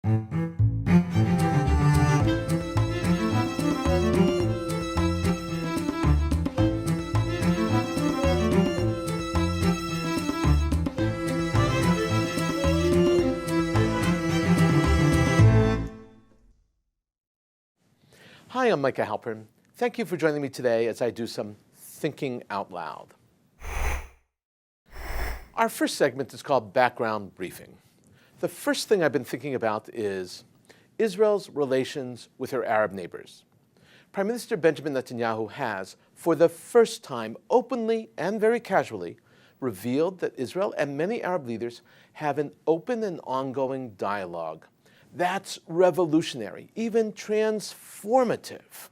Hi, I'm Micah Halpern. Thank you for joining me today as I do some thinking out loud. Our first segment is called Background Briefing. The first thing I've been thinking about is Israel's relations with her Arab neighbors. Prime Minister Benjamin Netanyahu has, for the first time, openly and very casually, revealed that Israel and many Arab leaders have an open and ongoing dialogue. That's revolutionary, even transformative.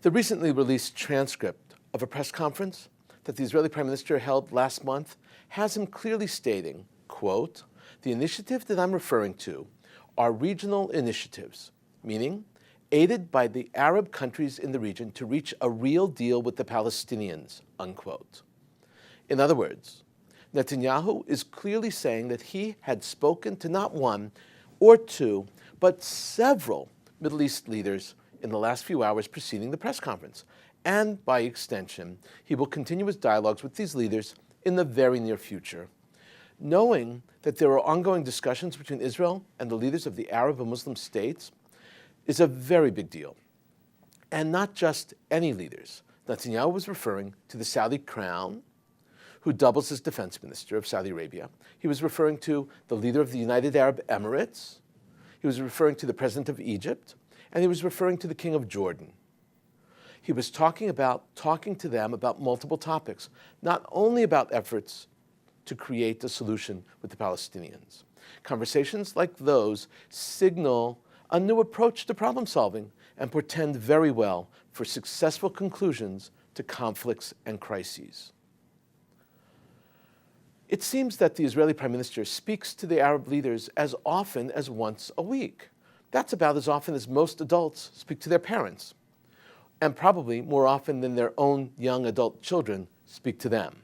The recently released transcript of a press conference that the Israeli Prime Minister held last month has him clearly stating, quote, "The initiative that I'm referring to are regional initiatives, meaning aided by the Arab countries in the region to reach a real deal with the Palestinians," unquote. In other words, Netanyahu is clearly saying that he had spoken to not one or two, but several Middle East leaders in the last few hours preceding the press conference. And by extension, he will continue his dialogues with these leaders in the very near future. Knowing that there are ongoing discussions between Israel and the leaders of the Arab and Muslim states is a very big deal. And not just any leaders. Netanyahu was referring to the Saudi crown, who doubles as defense minister of Saudi Arabia. He was referring to the leader of the United Arab Emirates. He was referring to the president of Egypt. And he was referring to the king of Jordan. He was talking to them about multiple topics, not only about efforts to create a solution with the Palestinians. Conversations like those signal a new approach to problem solving and portend very well for successful conclusions to conflicts and crises. It seems that the Israeli Prime Minister speaks to the Arab leaders as often as once a week. That's about as often as most adults speak to their parents, and probably more often than their own young adult children speak to them.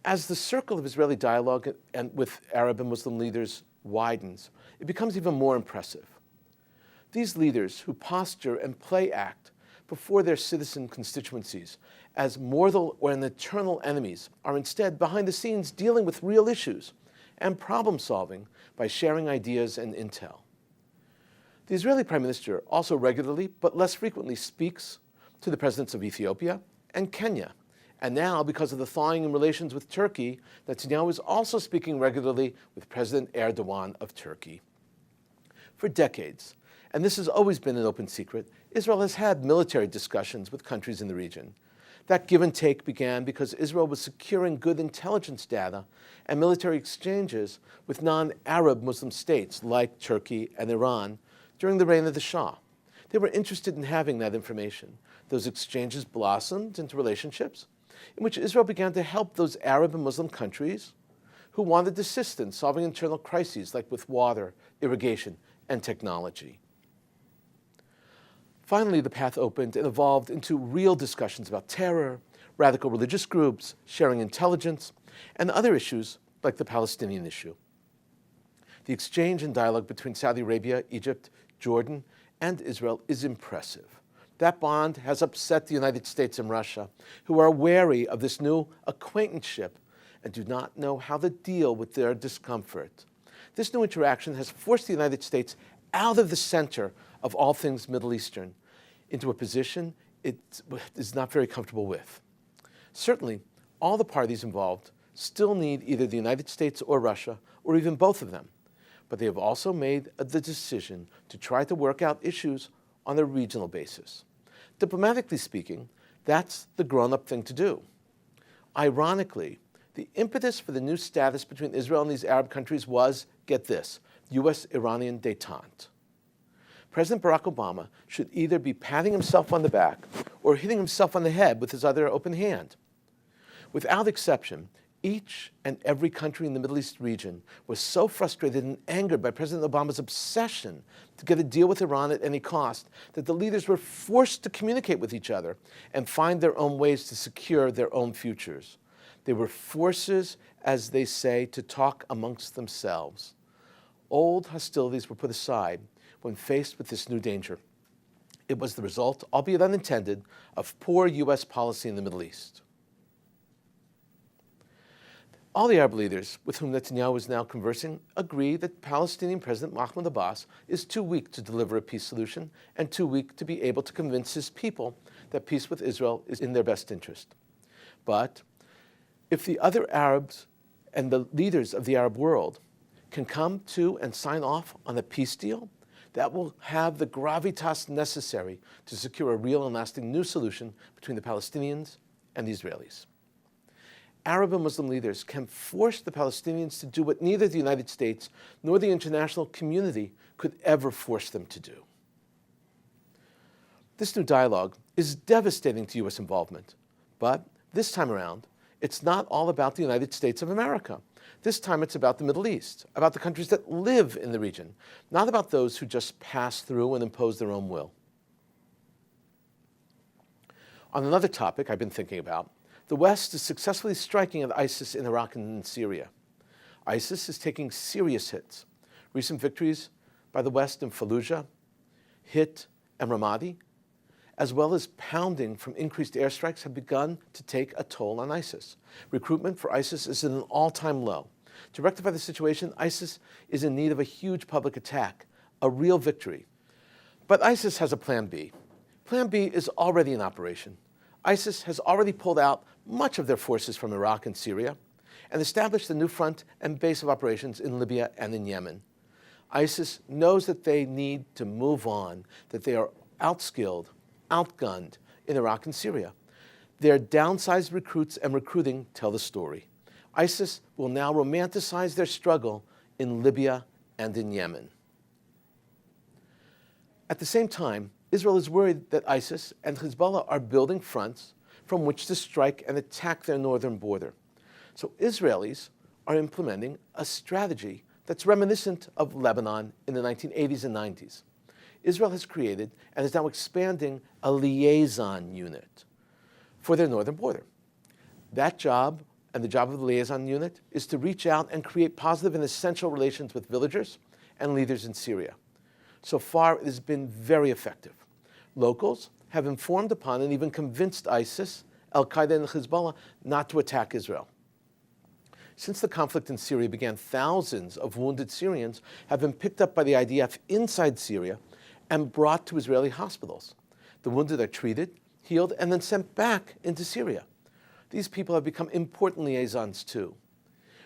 As the circle of Israeli dialogue with Arab and Muslim leaders widens, it becomes even more impressive. These leaders who posture and play act before their citizen constituencies as mortal or eternal enemies are instead behind the scenes dealing with real issues and problem solving by sharing ideas and intel. The Israeli Prime Minister also regularly, but less frequently, speaks to the presidents of Ethiopia and Kenya. And now, because of the thawing in relations with Turkey, Netanyahu is also speaking regularly with President Erdogan of Turkey. For decades, and this has always been an open secret, Israel has had military discussions with countries in the region. That give and take began because Israel was securing good intelligence data and military exchanges with non-Arab Muslim states like Turkey and Iran during the reign of the Shah. They were interested in having that information. Those exchanges blossomed into relationships in which Israel began to help those Arab and Muslim countries who wanted assistance solving internal crises like with water, irrigation, and technology. Finally, the path opened and evolved into real discussions about terror, radical religious groups, sharing intelligence, and other issues like the Palestinian issue. The exchange and dialogue between Saudi Arabia, Egypt, Jordan, and Israel is impressive. That bond has upset the United States and Russia, who are wary of this new acquaintanceship and do not know how to deal with their discomfort. This new interaction has forced the United States out of the center of all things Middle Eastern into a position it is not very comfortable with. Certainly, all the parties involved still need either the United States or Russia, or even both of them. But they have also made the decision to try to work out issues on a regional basis. Diplomatically speaking, that's the grown-up thing to do. Ironically, the impetus for the new status between Israel and these Arab countries was, get this, U.S.-Iranian détente. President Barack Obama should either be patting himself on the back or hitting himself on the head with his other open hand. Without exception, each and every country in the Middle East region was so frustrated and angered by President Obama's obsession to get a deal with Iran at any cost that the leaders were forced to communicate with each other and find their own ways to secure their own futures. They were forces, as they say, to talk amongst themselves. Old hostilities were put aside when faced with this new danger. It was the result, albeit unintended, of poor U.S. policy in the Middle East. All the Arab leaders with whom Netanyahu is now conversing agree that Palestinian President Mahmoud Abbas is too weak to deliver a peace solution and too weak to be able to convince his people that peace with Israel is in their best interest. But if the other Arabs and the leaders of the Arab world can come to and sign off on a peace deal, that will have the gravitas necessary to secure a real and lasting new solution between the Palestinians and the Israelis. Arab and Muslim leaders can force the Palestinians to do what neither the United States nor the international community could ever force them to do. This new dialogue is devastating to U.S. involvement, but this time around, it's not all about the United States of America. This time it's about the Middle East, about the countries that live in the region, not about those who just pass through and impose their own will. On another topic I've been thinking about, the West is successfully striking at ISIS in Iraq and in Syria. ISIS is taking serious hits. Recent victories by the West in Fallujah, Hit, and Ramadi, as well as pounding from increased airstrikes, have begun to take a toll on ISIS. Recruitment for ISIS is at an all-time low. To rectify the situation, ISIS is in need of a huge public attack, a real victory. But ISIS has a plan B. Plan B is already in operation. ISIS has already pulled out much of their forces from Iraq and Syria and established a new front and base of operations in Libya and in Yemen. ISIS knows that they need to move on, that they are outskilled, outgunned in Iraq and Syria. Their downsized recruits and recruiting tell the story. ISIS will now romanticize their struggle in Libya and in Yemen. At the same time, Israel is worried that ISIS and Hezbollah are building fronts from which to strike and attack their northern border. So Israelis are implementing a strategy that's reminiscent of Lebanon in the 1980s and 90s. Israel has created and is now expanding a liaison unit for their northern border. That job and the job of the liaison unit is to reach out and create positive and essential relations with villagers and leaders in Syria. So far, it has been very effective. Locals have informed upon and even convinced ISIS, Al-Qaeda, and Hezbollah not to attack Israel. Since the conflict in Syria began, thousands of wounded Syrians have been picked up by the IDF inside Syria and brought to Israeli hospitals. The wounded are treated, healed, and then sent back into Syria. These people have become important liaisons too.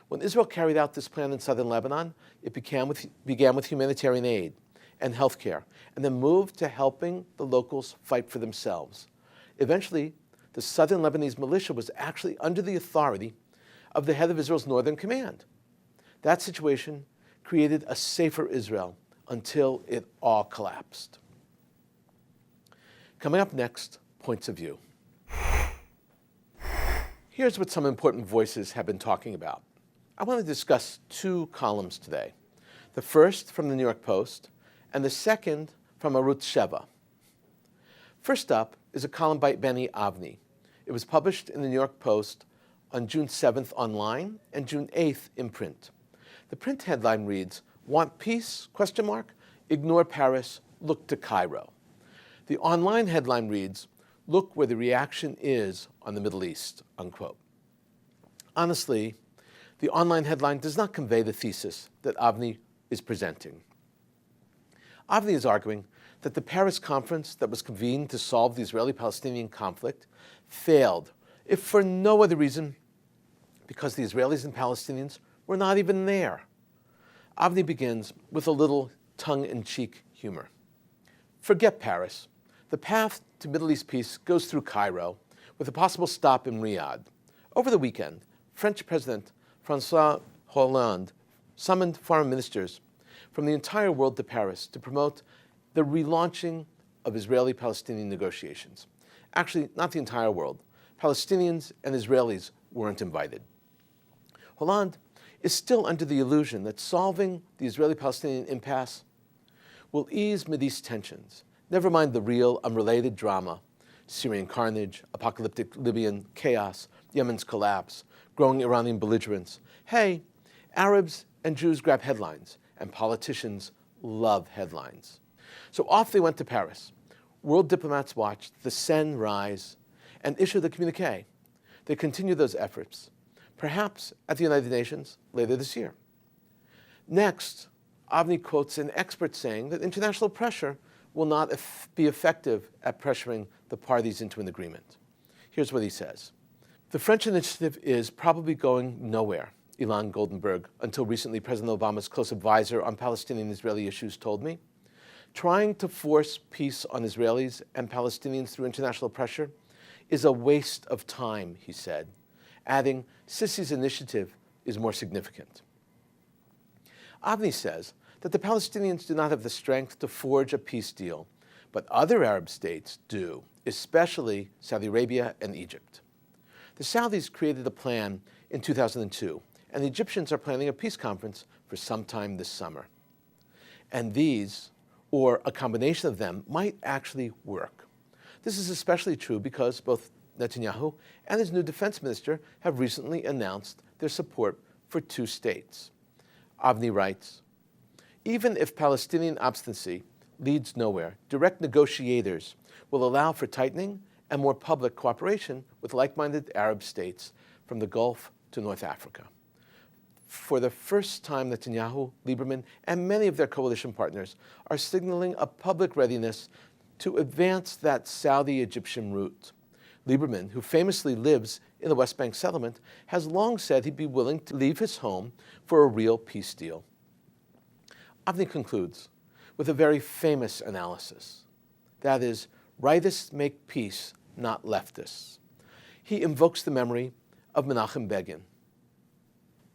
When Israel carried out this plan in southern Lebanon, it began with humanitarian aid and healthcare, and then moved to helping the locals fight for themselves. Eventually, the southern Lebanese militia was actually under the authority of the head of Israel's northern command. That situation created a safer Israel until it all collapsed. Coming up next, points of view. Here's what some important voices have been talking about. I want to discuss two columns today. The first from the New York Post, and the second from Arutz Sheva. First up is a column by Benny Avni. It was published in the New York Post on June 7th online and June 8th in print. The print headline reads, "Want peace? ? Ignore Paris, look to Cairo." The online headline reads, "Look where the reaction is on the Middle East," unquote. Honestly, the online headline does not convey the thesis that Avni is presenting. Avni is arguing that the Paris conference that was convened to solve the Israeli-Palestinian conflict failed, if for no other reason, because the Israelis and Palestinians were not even there. Avni begins with a little tongue-in-cheek humor. Forget Paris. The path to Middle East peace goes through Cairo, with a possible stop in Riyadh. Over the weekend, French President François Hollande summoned foreign ministers from the entire world to Paris to promote the relaunching of Israeli-Palestinian negotiations. Actually, not the entire world. Palestinians and Israelis weren't invited. Hollande is still under the illusion that solving the Israeli-Palestinian impasse will ease Mideast tensions, never mind the real, unrelated drama, Syrian carnage, apocalyptic Libyan chaos, Yemen's collapse, growing Iranian belligerence. Hey, Arabs and Jews grab headlines, and politicians love headlines. So off they went to Paris. World diplomats watched the Seine rise and issued a communiqué. They continue those efforts, perhaps at the United Nations later this year. Next, Avni quotes an expert saying that international pressure will not be effective at pressuring the parties into an agreement. Here's what he says. The French initiative is probably going nowhere, Ilan Goldenberg, until recently President Obama's close advisor on Palestinian-Israeli issues, told me. Trying to force peace on Israelis and Palestinians through international pressure is a waste of time, he said, adding, Sisi's initiative is more significant. Avni says that the Palestinians do not have the strength to forge a peace deal, but other Arab states do, especially Saudi Arabia and Egypt. The Saudis created a plan in 2002, and the Egyptians are planning a peace conference for sometime this summer. And these, or a combination of them, might actually work. This is especially true because both Netanyahu and his new defense minister have recently announced their support for two states. Avni writes, even if Palestinian obstinacy leads nowhere, direct negotiators will allow for tightening and more public cooperation with like-minded Arab states from the Gulf to North Africa. For the first time, Netanyahu, Lieberman, and many of their coalition partners are signaling a public readiness to advance that Saudi-Egyptian route. Lieberman, who famously lives in the West Bank settlement, has long said he'd be willing to leave his home for a real peace deal. Avni concludes with a very famous analysis. That is, rightists make peace, not leftists. He invokes the memory of Menachem Begin.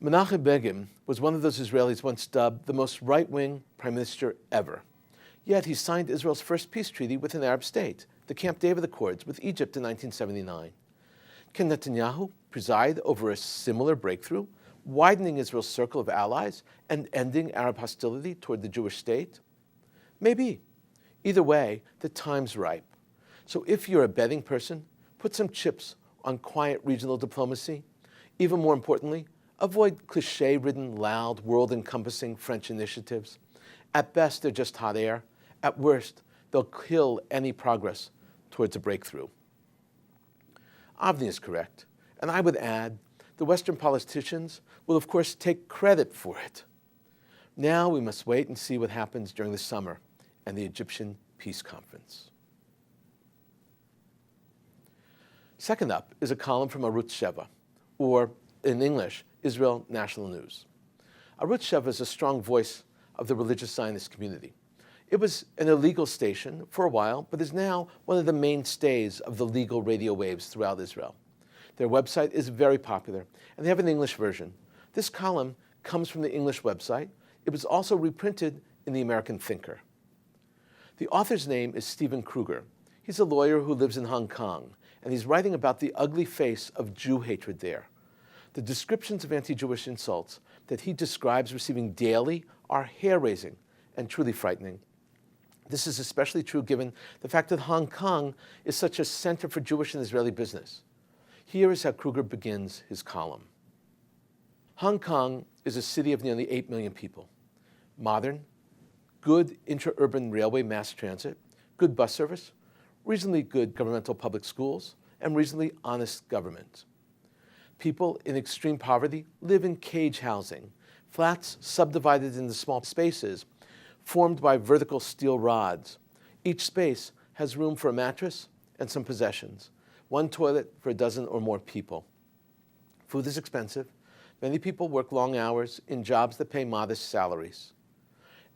Menachem Begin was one of those Israelis once dubbed the most right-wing prime minister ever. Yet he signed Israel's first peace treaty with an Arab state, the Camp David Accords with Egypt in 1979. Can Netanyahu preside over a similar breakthrough, widening Israel's circle of allies and ending Arab hostility toward the Jewish state? Maybe. Either way, the time's ripe. So if you're a betting person, put some chips on quiet regional diplomacy. Even more importantly, avoid cliché-ridden, loud, world-encompassing French initiatives. At best, they're just hot air. At worst, they'll kill any progress towards a breakthrough. Avni is correct, and I would add, the Western politicians will of course take credit for it. Now we must wait and see what happens during the summer and the Egyptian peace conference. Second up is a column from Arutz Sheva, or in English, Israel National News. Arutz Sheva is a strong voice of the religious Zionist community. It was an illegal station for a while, but is now one of the mainstays of the legal radio waves throughout Israel. Their website is very popular, and they have an English version. This column comes from the English website. It was also reprinted in the American Thinker. The author's name is Stephen Kruger. He's a lawyer who lives in Hong Kong, and he's writing about the ugly face of Jew hatred there. The descriptions of anti-Jewish insults that he describes receiving daily are hair-raising and truly frightening. This is especially true given the fact that Hong Kong is such a center for Jewish and Israeli business. Here is how Kruger begins his column. Hong Kong is a city of nearly 8 million people. Modern, good intra-urban railway mass transit, good bus service, reasonably good governmental public schools, and reasonably honest government. People in extreme poverty live in cage housing, flats subdivided into small spaces, formed by vertical steel rods. Each space has room for a mattress and some possessions, one toilet for a dozen or more people. Food is expensive. Many people work long hours in jobs that pay modest salaries.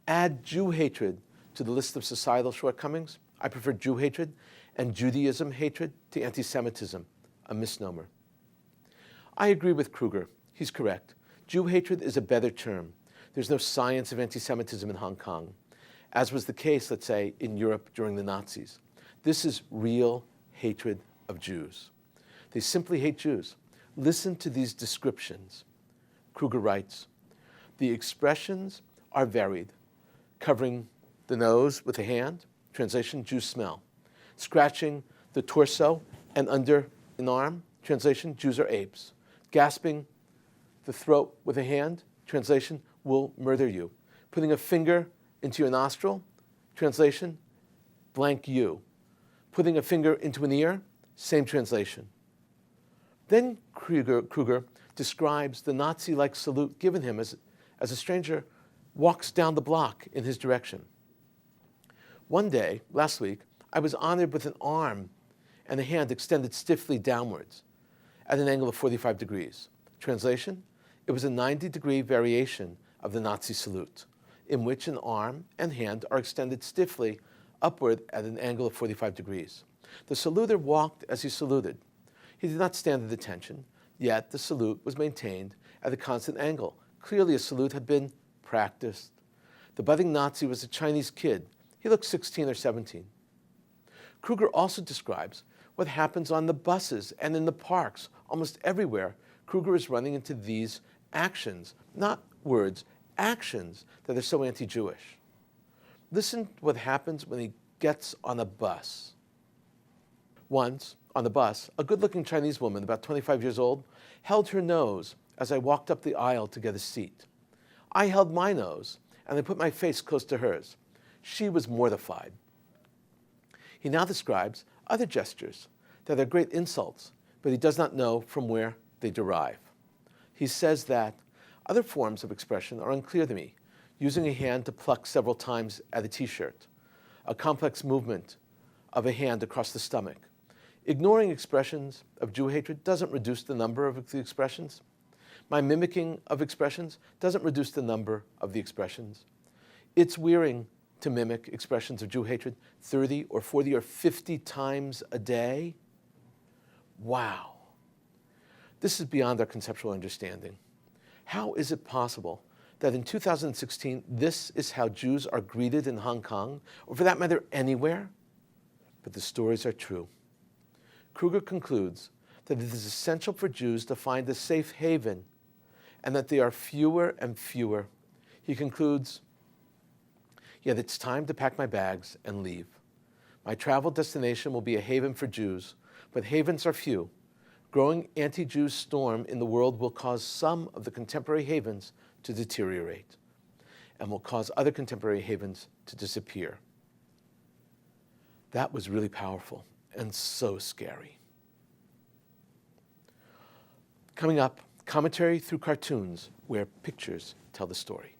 Add Jew hatred to the list of societal shortcomings. I prefer Jew hatred and Judaism hatred to anti-Semitism, a misnomer. I agree with Kruger. He's correct. Jew hatred is a better term. There's no science of anti-Semitism in Hong Kong, as was the case, let's say, in Europe during the Nazis. This is real hatred of Jews. They simply hate Jews. Listen to these descriptions. Kruger writes, the expressions are varied, covering the nose with a hand, translation, Jews smell, scratching the torso and under an arm, translation, Jews are apes, gasping the throat with a hand, translation, will murder you, Putting a finger into your nostril, translation, blank you. Putting a finger into an ear, same translation. Then Kruger describes the Nazi-like salute given him as a stranger walks down the block in his direction. One day, last week, I was honored with an arm and a hand extended stiffly downwards at an angle of 45 degrees. Translation, it was a 90-degree variation of the Nazi salute, in which an arm and hand are extended stiffly upward at an angle of 45 degrees. The saluter walked as he saluted. He did not stand at attention, yet the salute was maintained at a constant angle. Clearly a salute had been practiced. The budding Nazi was a Chinese kid. He looked 16 or 17. Kruger also describes what happens on the buses and in the parks. Almost everywhere, Kruger is running into these actions, not words, actions that are so anti-Jewish. Listen to what happens when he gets on a bus. Once, on the bus, a good-looking Chinese woman, about 25 years old, held her nose as I walked up the aisle to get a seat. I held my nose, and I put my face close to hers. She was mortified. He now describes other gestures that are great insults, but he does not know from where they derive. He says that other forms of expression are unclear to me, using a hand to pluck several times at a t-shirt, a complex movement of a hand across the stomach. Ignoring expressions of Jew hatred doesn't reduce the number of the expressions. My mimicking of expressions doesn't reduce the number of the expressions. It's wearing to mimic expressions of Jew hatred 30 or 40 or 50 times a day. Wow. This is beyond our conceptual understanding. How is it possible that in 2016, this is how Jews are greeted in Hong Kong, or for that matter, anywhere? But the stories are true. Kruger concludes that it is essential for Jews to find a safe haven, and that they are fewer and fewer. He concludes, yet it's time to pack my bags and leave. My travel destination will be a haven for Jews, but havens are few. Growing anti-Jew storm in the world will cause some of the contemporary havens to deteriorate, and will cause other contemporary havens to disappear. That was really powerful and so scary. Coming up, commentary through cartoons where pictures tell the story.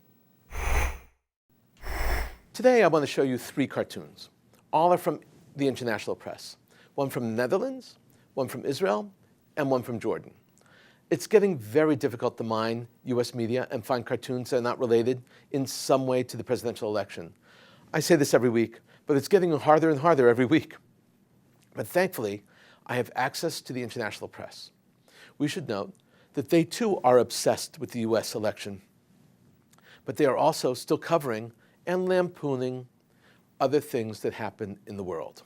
Today I want to show you 3 cartoons. All are from the international press. One from the Netherlands, one from Israel, and one from Jordan. It's getting very difficult to mine US media and find cartoons that are not related in some way to the presidential election. I say this every week, but it's getting harder and harder every week. But thankfully, I have access to the international press. We should note that they too are obsessed with the US election, but they are also still covering and lampooning other things that happen in the world.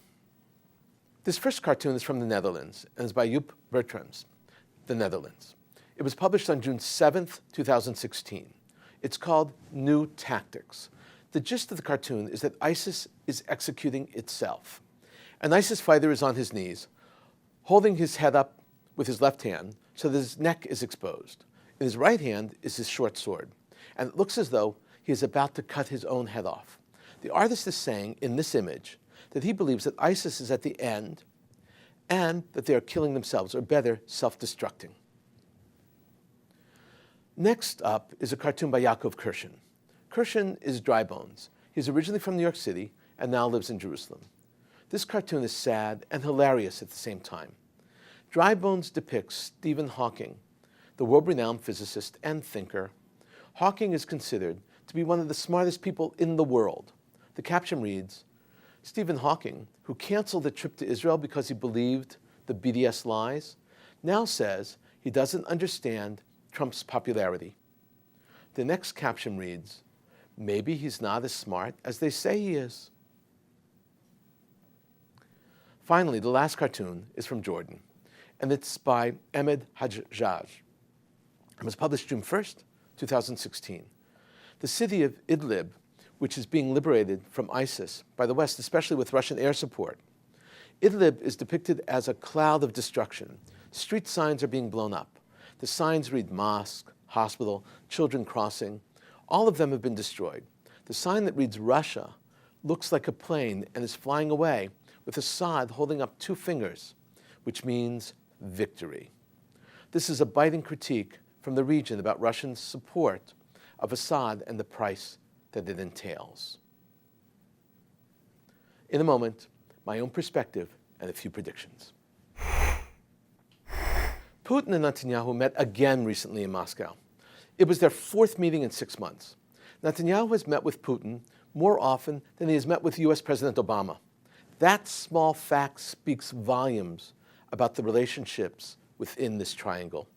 This first cartoon is from the Netherlands and is by Joep Bertrams, the Netherlands. It was published on June 7th, 2016. It's called New Tactics. The gist of the cartoon is that ISIS is executing itself. An ISIS fighter is on his knees, holding his head up with his left hand so that his neck is exposed. In his right hand is his short sword, and it looks as though he is about to cut his own head off. The artist is saying in this image that he believes that ISIS is at the end and that they are killing themselves, or better, self-destructing. Next up is a cartoon by Yaakov Kirshen. Kirshen is dry bones. He's originally from New York City and now lives in Jerusalem. This cartoon is sad and hilarious at the same time. Dry Bones depicts Stephen Hawking, the world-renowned physicist and thinker. Hawking is considered to be one of the smartest people in the world. The caption reads, Stephen Hawking, who canceled a trip to Israel because he believed the BDS lies, now says he doesn't understand Trump's popularity. The next caption reads, maybe he's not as smart as they say he is. Finally, the last cartoon is from Jordan, and it's by Ahmed Hajjaj. It was published June 1st, 2016. The city of Idlib, which is being liberated from ISIS by the West, especially with Russian air support. Idlib is depicted as a cloud of destruction. Street signs are being blown up. The signs read mosque, hospital, children crossing. All of them have been destroyed. The sign that reads Russia looks like a plane and is flying away with Assad holding up two fingers, which means victory. This is a biting critique from the region about Russian support of Assad and the price that it entails. In a moment, my own perspective and a few predictions. Putin and Netanyahu met again recently in Moscow. It was their fourth meeting in 6 months. Netanyahu has met with Putin more often than he has met with US President Obama. That small fact speaks volumes about the relationships within this triangle.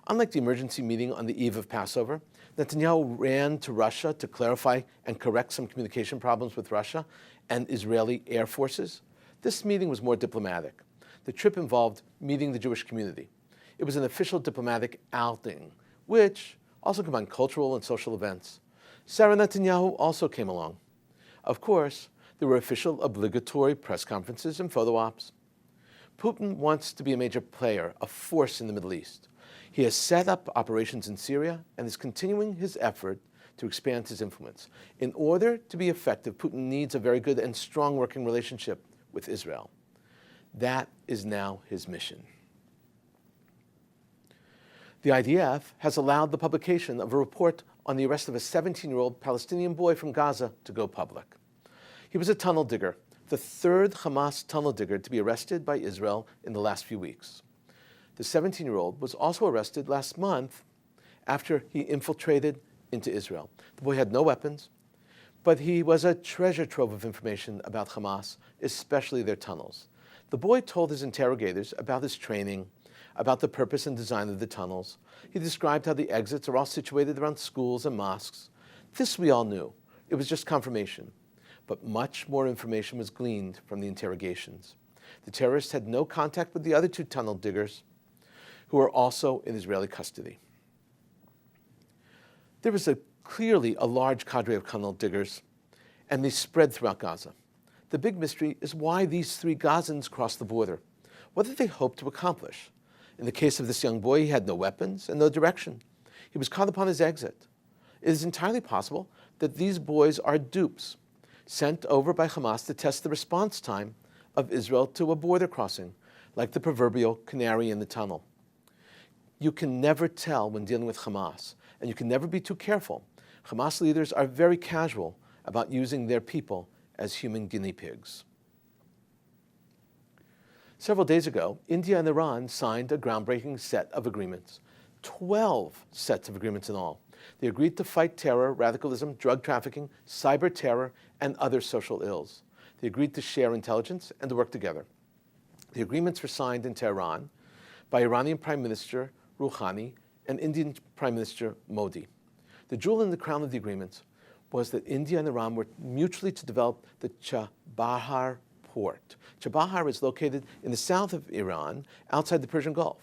Unlike the emergency meeting on the eve of Passover, Netanyahu ran to Russia to clarify and correct some communication problems with Russia and Israeli air forces. This meeting was more diplomatic. The trip involved meeting the Jewish community. It was an official diplomatic outing, which also combined cultural and social events. Sarah Netanyahu also came along. Of course, there were official obligatory press conferences and photo ops. Putin wants to be a major player, a force in the Middle East. He has set up operations in Syria and is continuing his effort to expand his influence. In order to be effective, Putin needs a very good and strong working relationship with Israel. That is now his mission. The IDF has allowed the publication of a report on the arrest of a 17-year-old Palestinian boy from Gaza to go public. He was a tunnel digger, the third Hamas tunnel digger to be arrested by Israel in the last few weeks. The 17-year-old was also arrested last month after he infiltrated into Israel. The boy had no weapons, but he was a treasure trove of information about Hamas, especially their tunnels. The boy told his interrogators about his training, about the purpose and design of the tunnels. He described how the exits are all situated around schools and mosques. This we all knew. It was just confirmation. But much more information was gleaned from the interrogations. The terrorists had no contact with the other two tunnel diggers, who are also in Israeli custody. There was clearly a large cadre of tunnel diggers, and they spread throughout Gaza. The big mystery is why these three Gazans crossed the border. What did they hope to accomplish? In the case of this young boy, he had no weapons and no direction. He was caught upon his exit. It is entirely possible that these boys are dupes sent over by Hamas to test the response time of Israel to a border crossing, like the proverbial canary in the tunnel. You can never tell when dealing with Hamas, and you can never be too careful. Hamas leaders are very casual about using their people as human guinea pigs. Several days ago, India and Iran signed a groundbreaking set of agreements, 12 sets of agreements in all. They agreed to fight terror, radicalism, drug trafficking, cyber terror, and other social ills. They agreed to share intelligence and to work together. The agreements were signed in Tehran by Iranian Prime Minister Rouhani and Indian Prime Minister Modi. The jewel in the crown of the agreements was that India and Iran were mutually to develop the Chabahar port. Chabahar is located in the south of Iran, outside the Persian Gulf.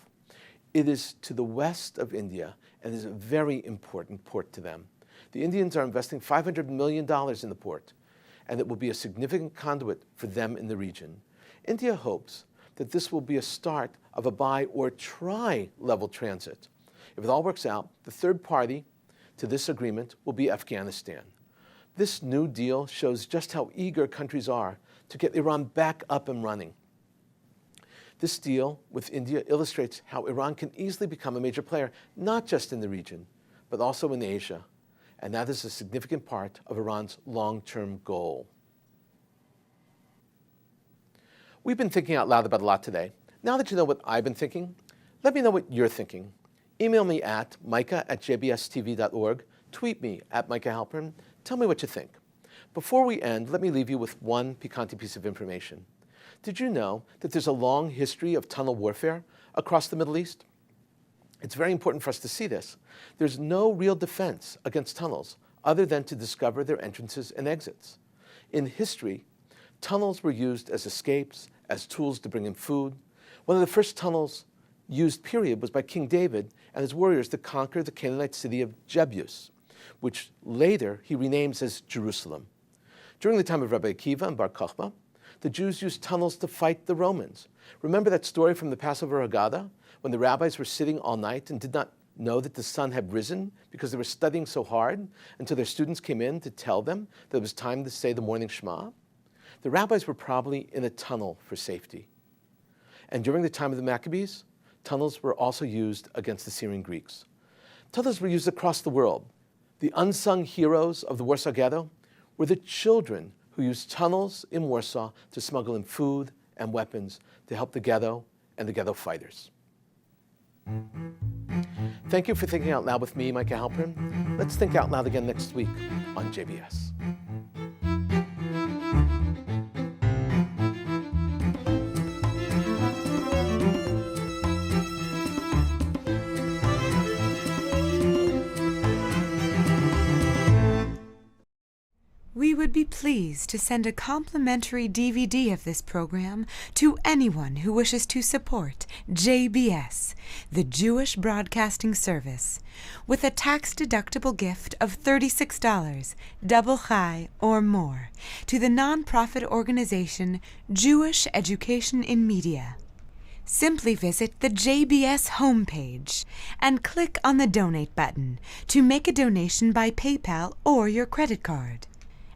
It is to the west of India and is a very important port to them. The Indians are investing $500 million in the port, and it will be a significant conduit for them in the region. India hopes that this will be a start of a bi- or tri-level transit. If it all works out, the third party to this agreement will be Afghanistan. This new deal shows just how eager countries are to get Iran back up and running. This deal with India illustrates how Iran can easily become a major player, not just in the region, but also in Asia. And that is a significant part of Iran's long-term goal. We've been thinking out loud about a lot today. Now that you know what I've been thinking, let me know what you're thinking. Email me at micah@jbstv.org, tweet me at Micah Halpern, tell me what you think. Before we end, let me leave you with one piquant piece of information. Did you know that there's a long history of tunnel warfare across the Middle East? It's very important for us to see this. There's no real defense against tunnels other than to discover their entrances and exits. In history, tunnels were used as escapes, as tools to bring in food. One of the first tunnels used, period, was by King David and his warriors to conquer the Canaanite city of Jebus, which later he renames as Jerusalem. During the time of Rabbi Akiva and Bar Kokhba, the Jews used tunnels to fight the Romans. Remember that story from the Passover Haggadah, when the rabbis were sitting all night and did not know that the sun had risen because they were studying so hard until their students came in to tell them that it was time to say the morning Shema? The rabbis were probably in a tunnel for safety. And during the time of the Maccabees, tunnels were also used against the Syrian Greeks. Tunnels were used across the world. The unsung heroes of the Warsaw Ghetto were the children who used tunnels in Warsaw to smuggle in food and weapons to help the ghetto and the ghetto fighters. Thank you for thinking out loud with me, Micah Halpern. Let's think out loud again next week on JBS. We would be pleased to send a complimentary DVD of this program to anyone who wishes to support JBS, the Jewish Broadcasting Service, with a tax-deductible gift of $36, double chai or more, to the nonprofit organization Jewish Education in Media. Simply visit the JBS homepage and click on the Donate button to make a donation by PayPal or your credit card.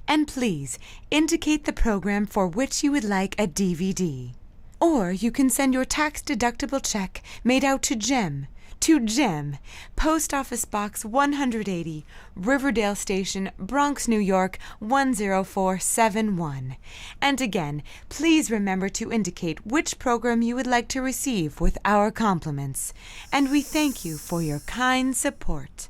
And please indicate the program for which you would like a DVD. Or you can send your tax-deductible check made out to Jem, Post Office Box 180, Riverdale Station, Bronx, New York 10471. And again, please remember to indicate which program you would like to receive with our compliments. And we thank you for your kind support.